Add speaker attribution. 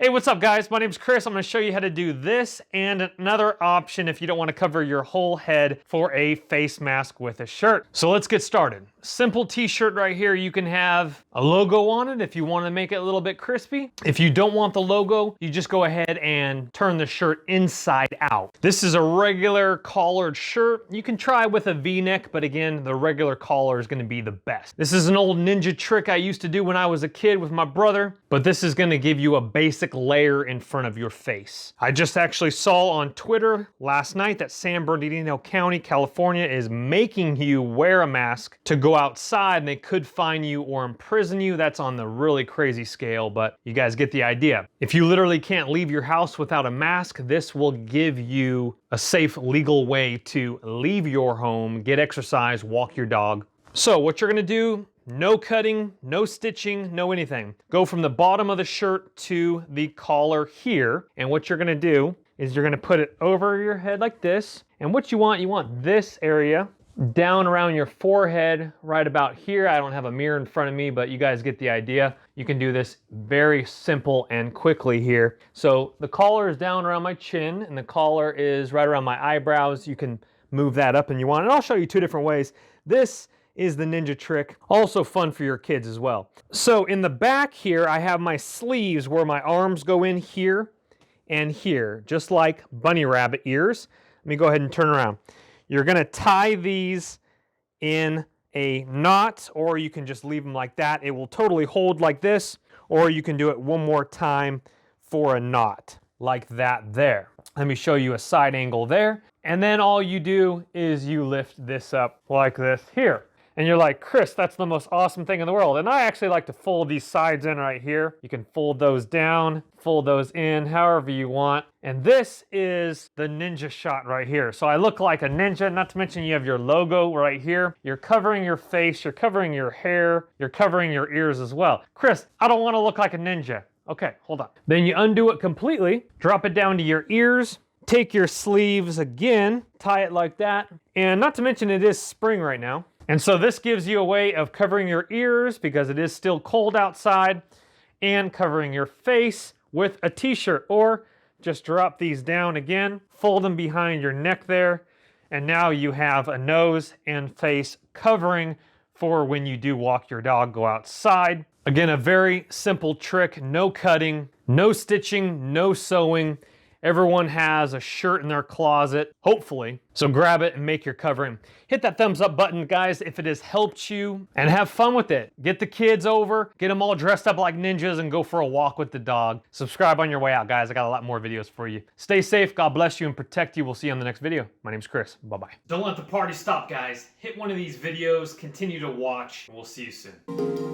Speaker 1: Hey, what's up guys? My name's Chris. I'm going to show you how to do this and another option if you don't want to cover your whole head for a face mask with a shirt. So let's get started. Simple t-shirt right here. You can have a logo on it if you want to make it a little bit crispy. If you don't want the logo, you just go ahead and turn the shirt inside out. This is a regular collared shirt. You can try with a V-neck, but again, the regular collar is going to be the best. This is an old ninja trick I used to do when I was a kid with my brother, but this is going to give you a basic layer in front of your face. I just actually saw on Twitter last night that San Bernardino County, California is making you wear a mask to go outside, and they could fine you or imprison you. That's on the really crazy scale, but you guys get the idea. If you literally can't leave your house without a mask, this will give you a safe, legal way to leave your home, get exercise, walk your dog. So what you're gonna do, no cutting, no stitching, no anything. Go from the bottom of the shirt to the collar here. And what you're gonna do is you're gonna put it over your head like this. And what you want this area down around your forehead, right about here. I don't have a mirror in front of me, but you guys get the idea. You can do this very simple and quickly here. So the collar is down around my chin and the collar is right around my eyebrows. You can move that up and you want. And I'll show you two different ways. This is the ninja trick, also fun for your kids as well. So in the back here, I have my sleeves where my arms go in here and here, just like bunny rabbit ears. Let me go ahead and turn around. You're gonna tie these in a knot, or you can just leave them like that. It will totally hold like this, or you can do it one more time for a knot, like that there. Let me show you a side angle there. And then all you do is you lift this up like this here. And you're like, Chris, that's the most awesome thing in the world. And I actually like to fold these sides in right here. You can fold those down, fold those in, however you want. And this is the ninja shot right here. So I look like a ninja, not to mention you have your logo right here. You're covering your face, you're covering your hair, you're covering your ears as well. Chris, I don't want to look like a ninja. Okay, hold on. Then you undo it completely, drop it down to your ears, take your sleeves again, tie it like that. And not to mention it is spring right now. And so this gives you a way of covering your ears because it is still cold outside, and covering your face with a t-shirt, or just drop these down again, fold them behind your neck there, and now you have a nose and face covering for when you do walk your dog, go outside. Again, a very simple trick, no cutting, no stitching, no sewing. Everyone has a shirt in their closet, hopefully. So grab it and make your covering. Hit that thumbs up button, guys, if it has helped you, and have fun with it. Get the kids over, get them all dressed up like ninjas, and go for a walk with the dog. Subscribe on your way out, guys. I got a lot more videos for you. Stay safe, God bless you, and protect you. We'll see you on the next video. My name's Chris. Bye-bye. Don't let the party stop, guys. Hit one of these videos, continue to watch, and we'll see you soon.